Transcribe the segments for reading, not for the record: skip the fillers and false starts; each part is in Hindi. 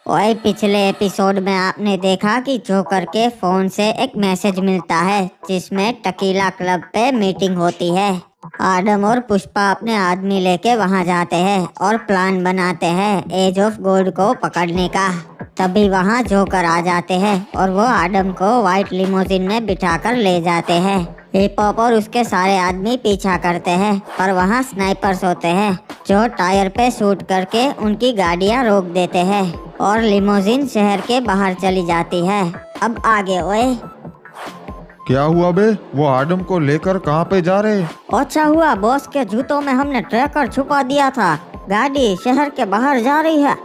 ओए, पिछले एपिसोड में आपने देखा कि जोकर के फोन से एक मैसेज मिलता है जिसमें टकीला क्लब पे मीटिंग होती है। आदम और पुष्पा अपने आदमी लेके वहां जाते हैं और प्लान बनाते हैं एज ऑफ गोल्ड को पकड़ने का। तभी वहां जोकर आ जाते हैं और वो आदम को व्हाइट लिमोजिन में बिठाकर ले जाते हैं। हिप हॉप और उसके सारे आदमी पीछा करते हैं, पर वहाँ स्नाइपर्स होते हैं जो टायर पे शूट करके उनकी गाड़ियाँ रोक देते हैं और लिमोजिन शहर के बाहर चली जाती है। अब आगे ओए। क्या हुआ बे? वो आदम को लेकर कहाँ पे जा रहे? अच्छा हुआ बॉस के जूतों में हमने ट्रैकर छुपा दिया था। गाड़ी शहर के बाहर जा रही है।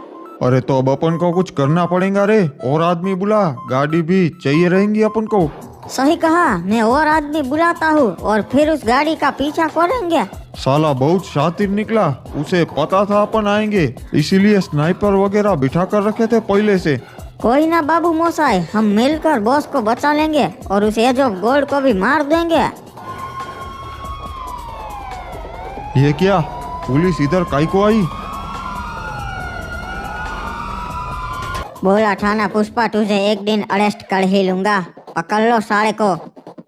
अरे तो अब अपन को कुछ करना पड़ेगा रे। और आदमी बुला, गाड़ी भी चाहिए रहेंगी अपन को। सही कहा, मैं और आदमी बुलाता हूँ और फिर उस गाड़ी का पीछा करेंगे। साला बहुत शातिर निकला, उसे पता था अपन आएंगे, इसीलिए स्नाइपर वगैरह बिठा कर रखे थे पहले से। कोई ना बाबू मोसाई, हम मिलकर बॉस को बचा लेंगे और उस एज ऑफ गोल्ड को भी मार देंगे। ये क्या, पुलिस इधर काई को आई? बोला थाना पुष्पा, तुझे एक दिन अरेस्ट कर ही लूंगा। पकड़ लो सारे को।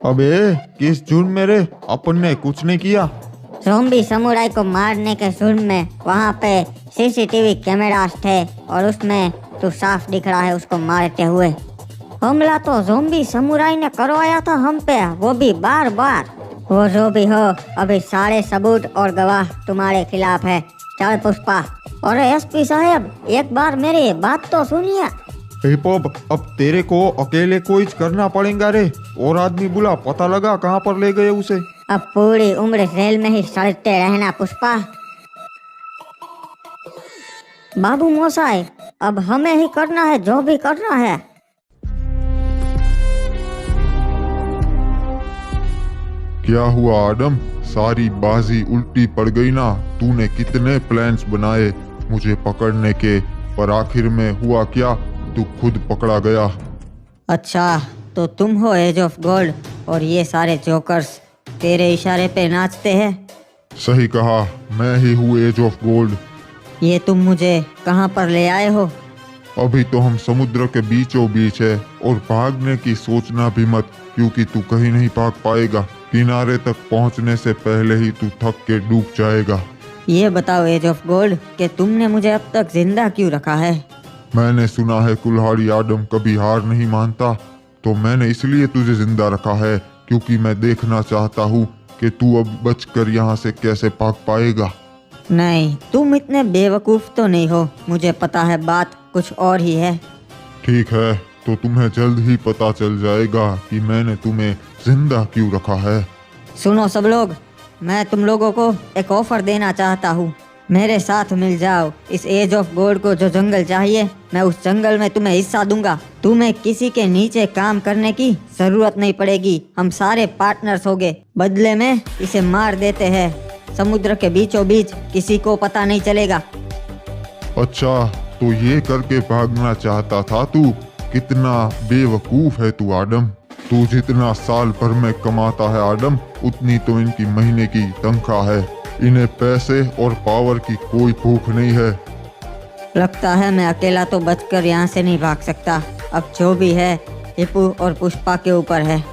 अबे किस जुर्म में रे? अपन ने कुछ नहीं किया। ज़ॉम्बी समुराई को मारने के जुर्म में वहाँ पे सीसीटीवी कैमरास थे और उसमें तू साफ दिख रहा है उसको मारते हुए। हमला तो ज़ॉम्बी समुराई ने करवाया था हम पे, वो भी बार बार। वो जो भी हो, अभी सारे सबूत और गवाह तुम्हारे खिलाफ है। चल पुष्पा। अरे एसपी साहब, एक बार मेरी बात तो सुनिए। हिप हॉप, अब तेरे को अकेले को ही करना पड़ेगा रे। और आदमी बुला, पता लगा कहाँ पर ले गए उसे। अब पूरी उम्र जेल में ही सड़ते रहना पुष्पा। बाबू मोसाई, अब हमें ही करना है जो भी करना है। क्या हुआ आदम, सारी बाजी उल्टी पड़ गई ना? तूने कितने प्लान्स बनाए मुझे पकड़ने के, पर आखिर में हुआ क्या? तू खुद पकड़ा गया। अच्छा, तो तुम हो एज ऑफ गोल्ड और ये सारे जोकर्स तेरे इशारे पे नाचते हैं। सही कहा, मैं ही हूँ एज ऑफ गोल्ड। ये तुम मुझे कहाँ पर ले आए हो? अभी तो हम समुद्र के बीचों बीच है और भागने की सोचना भी मत, क्योंकि तू कहीं नहीं भाग पाएगा। किनारे तक पहुँचने से पहले ही तू थक के डूब जाएगा। ये बताओ एज ऑफ गोल्ड कि तुमने मुझे अब तक जिंदा क्यों रखा है? मैंने सुना है कुल्हाड़ी आदम कभी हार नहीं मानता, तो मैंने इसलिए तुझे जिंदा रखा है, क्योंकि मैं देखना चाहता हूँ कि तू अब बचकर यहाँ से कैसे भाग पाएगा। नहीं, तुम इतने बेवकूफ तो नहीं हो, मुझे पता है बात कुछ और ही है। ठीक है, तो तुम्हें जल्द ही पता चल जाएगा कि मैंने तुम्हें जिंदा क्यों रखा है। सुनो सब लोग, मैं तुम लोगों को एक ऑफर देना चाहता हूँ। मेरे साथ मिल जाओ। इस एज ऑफ गोल्ड को जो जंगल चाहिए, मैं उस जंगल में तुम्हें हिस्सा दूंगा। तुम्हें किसी के नीचे काम करने की जरूरत नहीं पड़ेगी। हम सारे पार्टनर्स होंगे। बदले में इसे मार देते हैं समुद्र के बीचों बीच, किसी को पता नहीं चलेगा। अच्छा, तो ये करके भागना चाहता था तू? कितना बेवकूफ है तू आदम। तू जितना साल भर में कमाता है आदम, उतनी तो इनकी महीने की तनख्वाह है। इन्हें पैसे और पावर की कोई भूख नहीं है। लगता है मैं अकेला तो बचकर यहाँ से नहीं भाग सकता। अब जो भी है हिप्पू और पुष्पा के ऊपर है।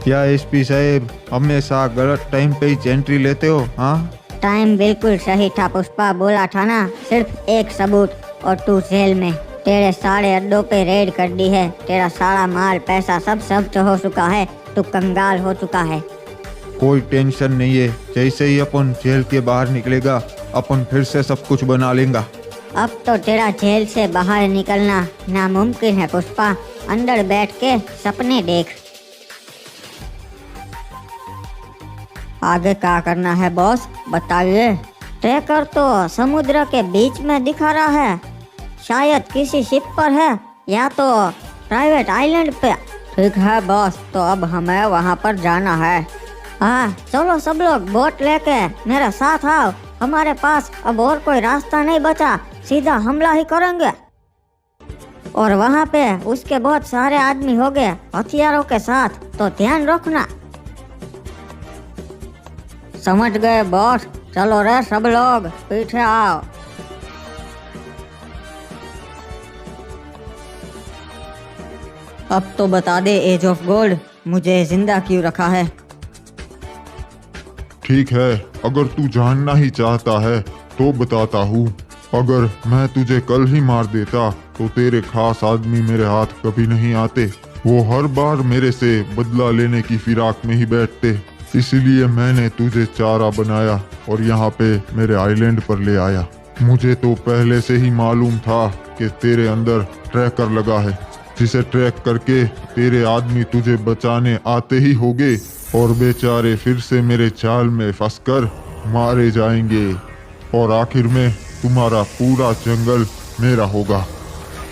क्या एसपी साहब, हमेशा गलत टाइम पे ही एंट्री लेते हो? हाँ, टाइम बिल्कुल सही था पुष्पा। बोला था ना, सिर्फ एक सबूत और तू जेल में। तेरे सारे अड्डों पे रेड कर दी है। तेरा सारा माल पैसा सब जब्त हो चुका है। तू कंगाल हो चुका है। कोई टेंशन नहीं है, जैसे ही अपन जेल के बाहर निकलेगा अपन फिर से सब कुछ बना लेंगे। अब तो तेरा जेल से बाहर निकलना नामुमकिन है पुष्पा। अंदर बैठ के सपने देख। आगे क्या करना है बॉस, बताइए। ट्रैकर तो समुद्र के बीच में दिखा रहा है, शायद किसी शिप पर है या तो प्राइवेट आइलैंड पे। ठीक है बॉस, तो अब हमें वहाँ पर जाना है। हाँ चलो सब लोग, बोट लेके मेरे साथ आओ। हमारे पास अब और कोई रास्ता नहीं बचा, सीधा हमला ही करेंगे। और वहाँ पे उसके बहुत सारे आदमी हो गए हथियारों के साथ, तो ध्यान रखना। समझ गए बॉस। चलो रे सब लोग, पीछे आओ। अब तो बता दे एज ऑफ गोल्ड, मुझे जिंदा क्यों रखा है? ठीक है, अगर तू जानना ही चाहता है तो बताता हूँ। अगर मैं तुझे कल ही मार देता तो तेरे खास आदमी मेरे हाथ कभी नहीं आते। वो हर बार मेरे से बदला लेने की फिराक में ही बैठते। इसलिए मैंने तुझे चारा बनाया और यहाँ पे मेरे आइलैंड पर ले आया। मुझे तो पहले से ही मालूम था कि तेरे अंदर ट्रैकर लगा है, जिसे ट्रैक करके तेरे आदमी तुझे बचाने आते ही होंगे और बेचारे फिर से मेरे जाल में फंसकर मारे जाएंगे और आखिर में तुम्हारा पूरा जंगल मेरा होगा।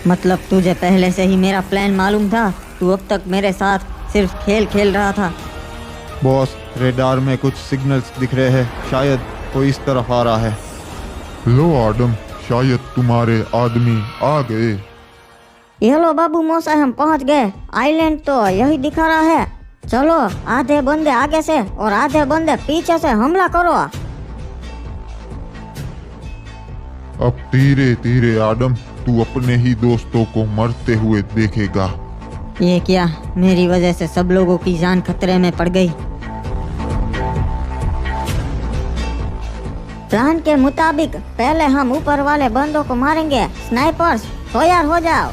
मतलब तुझे पहले से ही मेरा प्लान मालूम था? तू अब तक मेरे साथ सिर्फ खेल खेल रहा था। बॉस, रेडार में कुछ सिग्नल्स दिख रहे हैं, शायद कोई इस तरफ आ रहा है। लो आदम, शायद तुम्हारे आदमी आ गए। ये लो बाबू मोसा, हम पहुंच गए। आइलैंड तो यही दिखा रहा है। चलो, आधे बंदे आगे से और आधे बंदे पीछे से हमला करो। अब धीरे धीरे आदम, तू अपने ही दोस्तों को मरते हुए देखेगा। ये क्या, मेरी वजह से सब लोगों की जान खतरे में पड़ गई। प्लान के मुताबिक पहले हम ऊपर वाले बंदों को मारेंगे। स्नाइपर्स तैयार हो जाओ।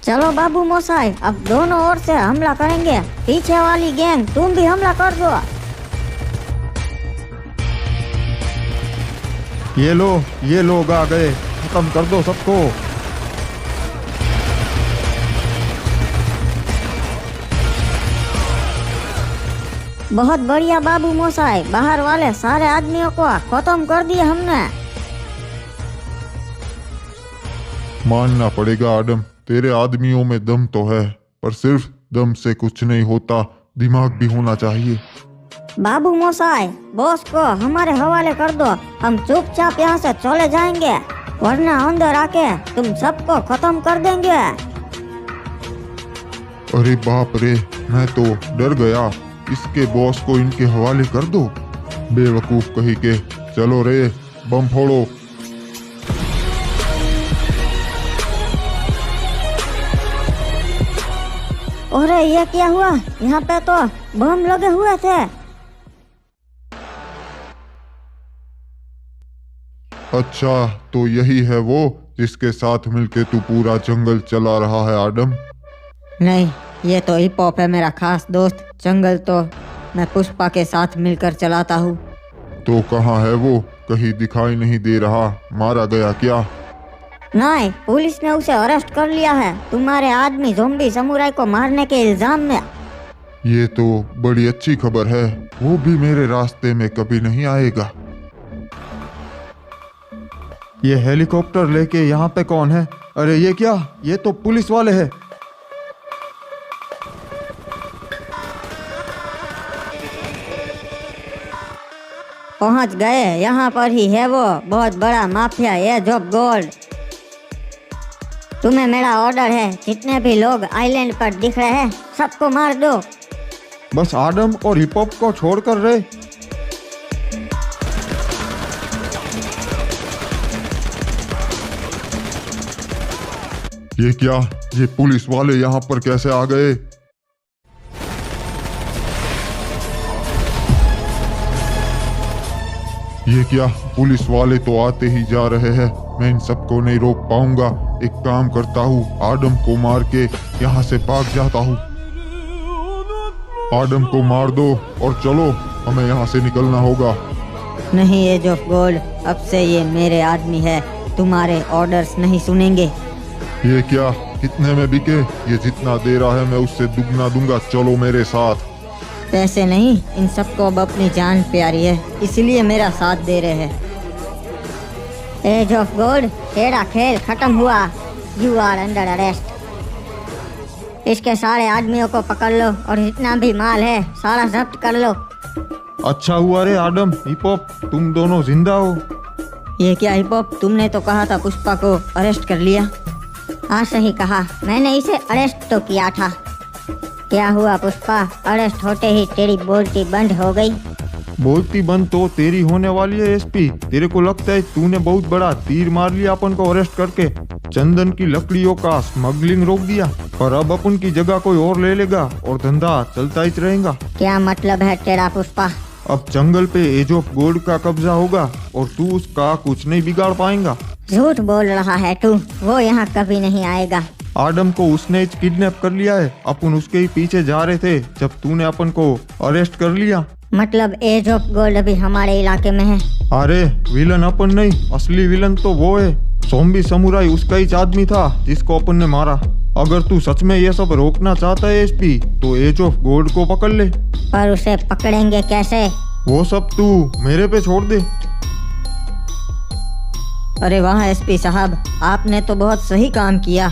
चलो बाबू मोसाई, अब दोनों ओर से हमला करेंगे। पीछे वाली गैंग, तुम भी हमला कर दो। ये लोग आ गए, खत्म कर दो सबको। बहुत बढ़िया बाबू मोसाई, बाहर वाले सारे आदमियों को खत्म कर दिया हमने। मानना पड़ेगा आदम, तेरे आदमियों में दम तो है, पर सिर्फ दम से कुछ नहीं होता, दिमाग भी होना चाहिए। बाबू मोसाई, बॉस को हमारे हवाले कर दो। हम चुपचाप यहाँ से चले जाएंगे, वरना अंदर आके तुम सबको खत्म कर देंगे। अरे बाप रे, मैं तो डर गया। इसके बॉस को इनके हवाले कर दो। बेवकूफ कहीं के। चलो रे, बम फोड़ो। अरे ये क्या हुआ? यहाँ पे तो बम लगे हुए थे। अच्छा, तो यही है वो जिसके साथ मिलके तू पूरा जंगल चला रहा है आदम? नहीं, ये तो हिप हॉप है मेरा खास दोस्त। जंगल तो मैं पुष्पा के साथ मिलकर चलाता हूँ। तो कहाँ है वो? कहीं दिखाई नहीं दे रहा। मारा गया क्या? नहीं, पुलिस ने उसे अरेस्ट कर लिया है, तुम्हारे आदमी ज़ोंबी समुराई को मारने के इल्जाम में। ये तो बड़ी अच्छी खबर है। वो भी मेरे रास्ते में कभी नहीं आएगा। ये हेलीकॉप्टर लेके यहाँ पे कौन है? अरे ये क्या, ये तो पुलिस वाले हैं। पहुंच गए, यहाँ पर ही है वो बहुत बड़ा माफिया एज ऑफ गोल्ड। तुम्हें मेरा ऑर्डर है, जितने भी लोग आइलैंड पर दिख रहे हैं सबको मार दो। बस आदम और हिप हॉप को छोड़कर रे। ये क्या, ये पुलिस वाले यहाँ पर कैसे आ गए? ये क्या, पुलिस वाले तो आते ही जा रहे हैं। मैं इन सबको नहीं रोक पाऊंगा। एक काम करता हूँ, आदम को मार के यहाँ से भाग जाता हूँ। आदम को मार दो और चलो, हमें यहाँ से निकलना होगा। नहीं एज ऑफ गोल्ड, अब से ये मेरे आदमी है, तुम्हारे ऑर्डर्स नहीं सुनेंगे। ये क्या, कितने में बिके? ये जितना दे रहा है मैं उससे दुगना दूंगा। चलो मेरे साथ। पैसे नहीं, इन सबको अब अपनी जान प्यारी है, इसलिए मेरा साथ दे रहे हैं। एज ऑफ गोल्ड, तेरा खेल खत्म हुआ। You are under arrest. इसके सारे आदमियों को पकड़ लो और जितना भी माल है सारा जब्त कर लो। अच्छा हुआ रे आदम, हिप हॉप, तुम दोनों जिंदा हो। ये क्या हिप हॉप, तुमने तो कहा था पुष्पा को अरेस्ट कर लिया। हाँ सही कहा, मैंने इसे अरेस्ट तो किया था। क्या हुआ पुष्पा, अरेस्ट होते ही तेरी बोलती बंद हो गई? बोलती बंद तो तेरी होने वाली है एसपी। तेरे को लगता है तूने बहुत बड़ा तीर मार लिया अपन को अरेस्ट करके? चंदन की लकड़ियों का स्मगलिंग रोक दिया, पर अब अपन की जगह कोई और ले लेगा और धंधा चलता ही रहेगा। क्या मतलब है तेरा पुष्पा? अब जंगल पे एज ऑफ गोल्ड का कब्जा होगा और तू उसका कुछ नहीं बिगाड़ पाएगा। झूठ बोल रहा है तू, वो यहाँ कभी नहीं आएगा। आडम को उसने किडनैप कर लिया है, अपन उसके ही पीछे जा रहे थे जब तूने अपन को अरेस्ट कर लिया। मतलब एज ऑफ गोल्ड अभी हमारे इलाके में है? अरे विलन अपन नहीं, असली विलन तो वो है। ज़ॉम्बी समुराई उसका ही आदमी था जिसको अपन ने मारा। अगर तू सच में ये सब रोकना चाहता है एसपी, तो एज ऑफ गोल्ड को पकड़ ले। पर उसे पकड़ेंगे कैसे? वो सब तू मेरे पे छोड़ दे। अरे वाह एसपी साहब, आपने तो बहुत सही काम किया।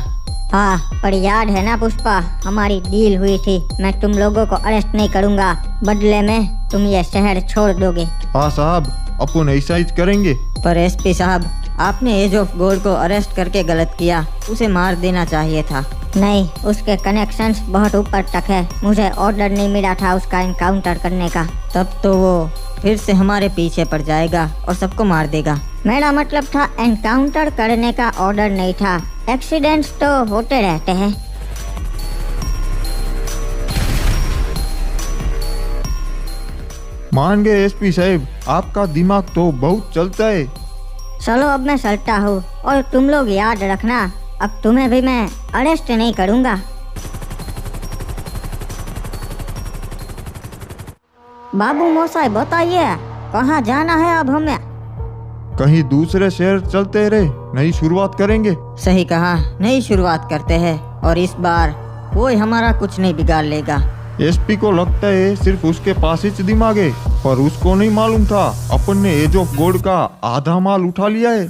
हाँ, पर याद है ना पुष्पा, हमारी डील हुई थी, मैं तुम लोगों को अरेस्ट नहीं करूँगा, बदले में तुम ये शहर छोड़ दोगे। हाँ साहब, अपन ऐसा ही करेंगे। पर एसपी साहब, आपने एज ऑफ गोल्ड को अरेस्ट करके गलत किया, उसे मार देना चाहिए था। नहीं, उसके कनेक्शंस बहुत ऊपर तक है, मुझे ऑर्डर नहीं मिला था उसका इनकाउंटर करने का। तब तो वो फिर से हमारे पीछे पड़ जाएगा और सबको मार देगा। मेरा मतलब था एनकाउंटर करने का, ऑर्डर नहीं था। एक्सीडेंट्स तो होते रहते हैं। मान गए एसपी साहब, आपका दिमाग तो बहुत चलता है। चलो अब मैं चलता हूँ, और तुम लोग याद रखना, अब तुम्हें भी मैं अरेस्ट नहीं करूँगा। बाबू मोसाई बताइए, कहाँ जाना है अब हमें? कहीं दूसरे शहर चलते रहे, नई शुरुआत करेंगे। सही कहा, नई शुरुआत करते हैं और इस बार कोई हमारा कुछ नहीं बिगाड़ लेगा। एसपी को लगता है सिर्फ उसके पास ही दिमाग है, पर उसको नहीं मालूम था अपन ने एज ऑफ गोल्ड का आधा माल उठा लिया है।